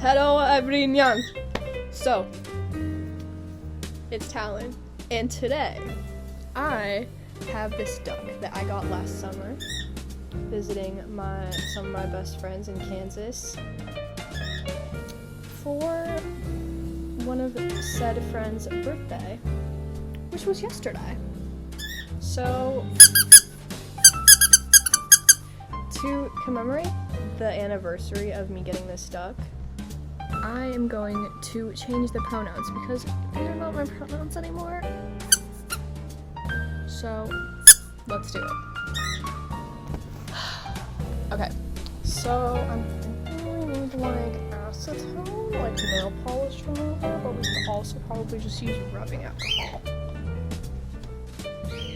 Hello everyone! So, it's Talon, and today I have this duck that I got last summer visiting some of my best friends in Kansas for one of said friends' birthday, which was yesterday. So, to commemorate the anniversary of me getting this duck, I am going to change the pronouns because these are not my pronouns anymore. So, let's do it. Okay, so I'm thinking we need like acetone, like nail polish remover, but we could also probably just use rubbing alcohol.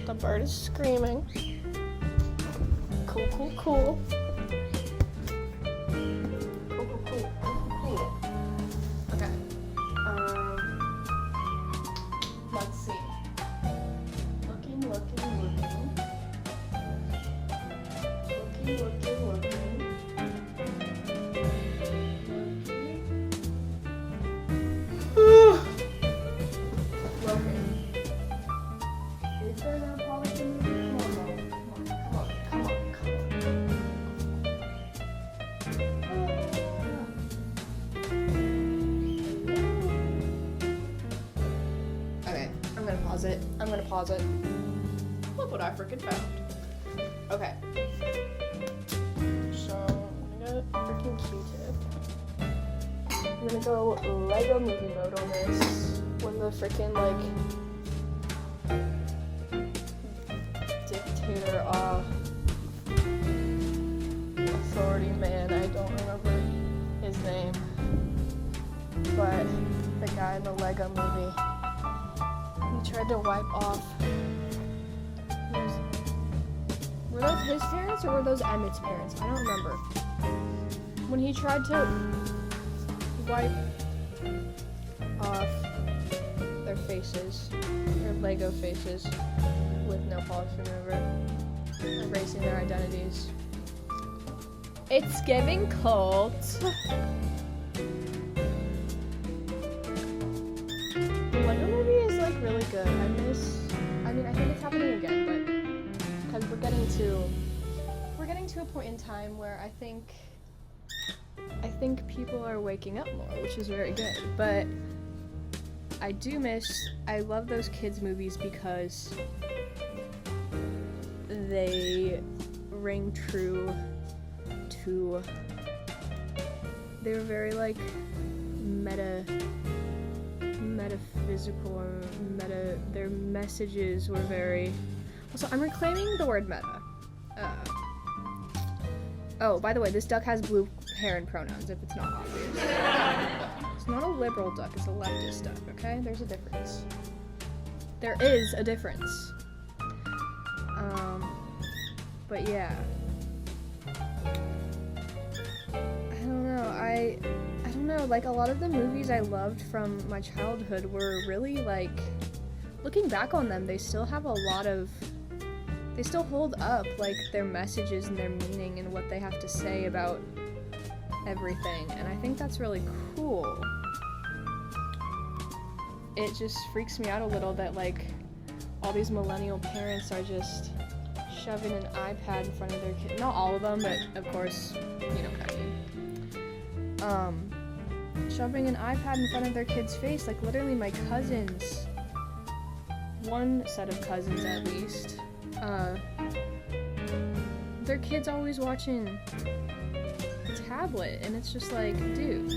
The bird is screaming. Cool, cool, cool. Let's see. Looking. Is there no polish in the Come on. Okay, I'm gonna pause it. Look what I freaking found. Okay. So, I'm gonna get a freaking Q-tip. I'm gonna go Lego movie mode on this. When the freaking, dictator, authority man, I don't remember his name. But the guy in the Lego movie, he tried to wipe off. Were those his parents or were those Emmett's parents? I don't remember. When he tried to wipe off their faces, their Lego faces, with nail polish remover, erasing their identities. It's giving cold. The Lego movie is really good. I think it's happening again, but because we're getting to a point in time where I think people are waking up more, which is very good. But I love those kids movies because they ring true to, they were very metaphysical, or their messages were very, also I'm reclaiming the word meta. Oh, by the way, this duck has blue hair and pronouns, if it's not obvious. It's not a liberal duck, it's a leftist duck, okay? There's a difference. There is a difference. But yeah. I don't know, a lot of the movies I loved from my childhood were really, looking back on them, they still have they still hold up, their messages and their meaning and what they have to say about everything, and I think that's really cool. It just freaks me out a little that, all these millennial parents are just shoving an iPad in front of their kid. Not all of them, but of course, you know what I mean. Shoving an iPad in front of their kid's face, literally my cousins, one set of cousins at least, their kid's always watching a tablet, and it's just dude.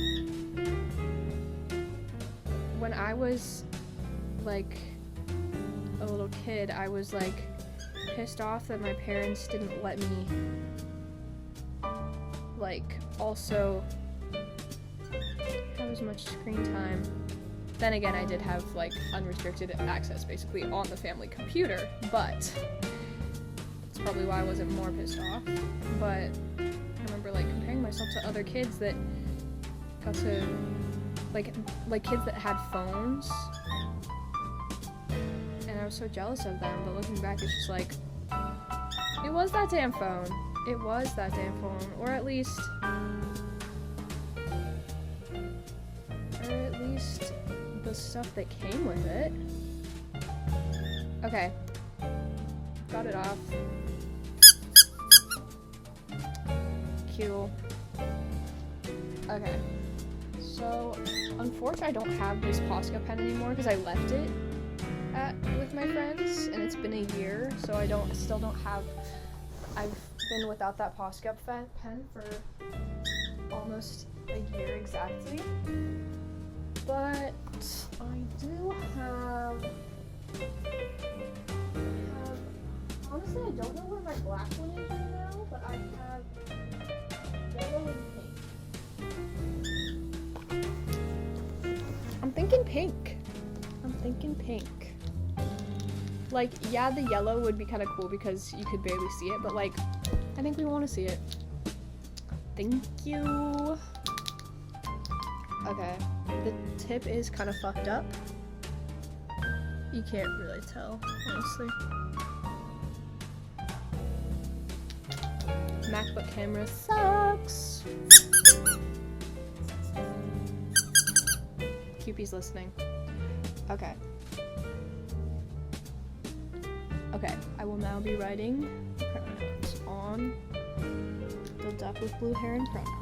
When I was, a little kid, I was, pissed off that my parents didn't let me, also have as much screen time. Then again, I did have, unrestricted access, basically, on the family computer, but that's probably why I wasn't more pissed off. But I remember, comparing myself to other kids that got to, kids that had phones, and I was so jealous of them, but looking back, it's just it was that damn phone. Or at least the stuff that came with it. Okay. Got it off. Cool. Okay. So, unfortunately I don't have this Posca pen anymore because I left it with my friends, and it's been a year, so I still don't have. I've been without that Posca pen for almost a year exactly. But I do have. Honestly, I don't know where my black one is right now, but I have yellow and pink. I'm thinking pink. Like, yeah, the yellow would be kind of cool because you could barely see it, but like, I think we want to see it. Thank you. Okay, the tip is kind of fucked up. You can't really tell, honestly. MacBook camera sucks. QP's listening. Okay. Okay, I will now be writing pronouns on the duck with blue hair and pronouns.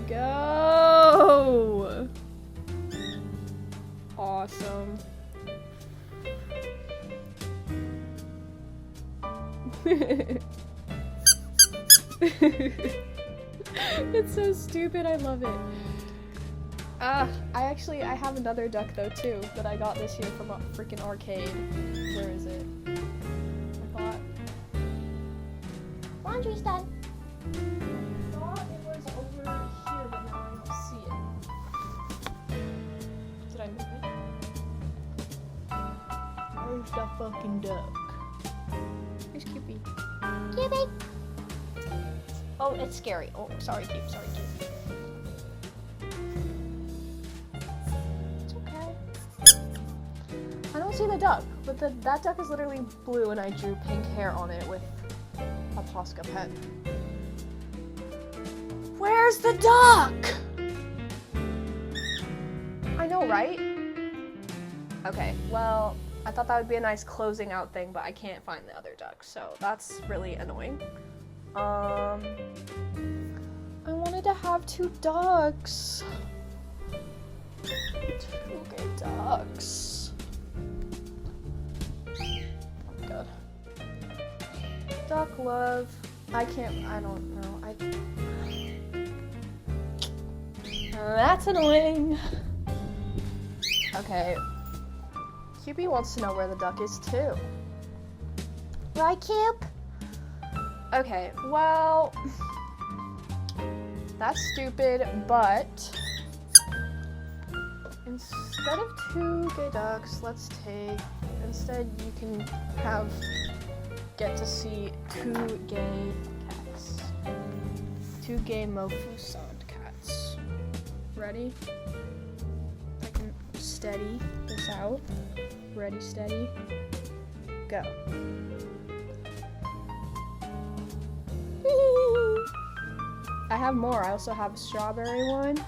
Go! Awesome. It's so stupid, I love it. I have another duck though too that I got this year from a freaking arcade. Where is it? I thought. Laundry's done. Where's the fucking duck? Where's Cupid? Cupid! Oh, it's scary. Oh, sorry, Cupid. Sorry, Cupid. It's okay. I don't see the duck, but that duck is literally blue, and I drew pink hair on it with a Posca pen. Where's the duck? I know, right? Okay, well, I thought that would be a nice closing out thing, but I can't find the other duck, so that's really annoying. I wanted to have 2 ducks. 2 gay ducks. Oh my god. Duck love. I don't know. That's annoying. Okay. QB wants to know where the duck is too. Right, Cube? Okay, well, that's stupid, but instead of 2 gay ducks, instead you can get to see 2 gay cats. 2 gay Mofu sound cats. Ready? I can steady this out. Ready, steady, go. I have more. I also have a strawberry one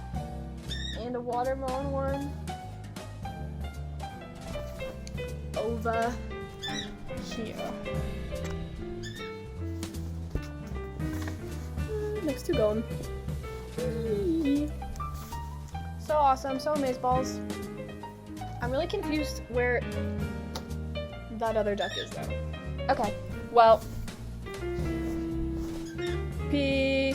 and a watermelon one over here. Next to gone. So awesome, so amazeballs. I'm really confused where that other duck is though. Okay, well, peace.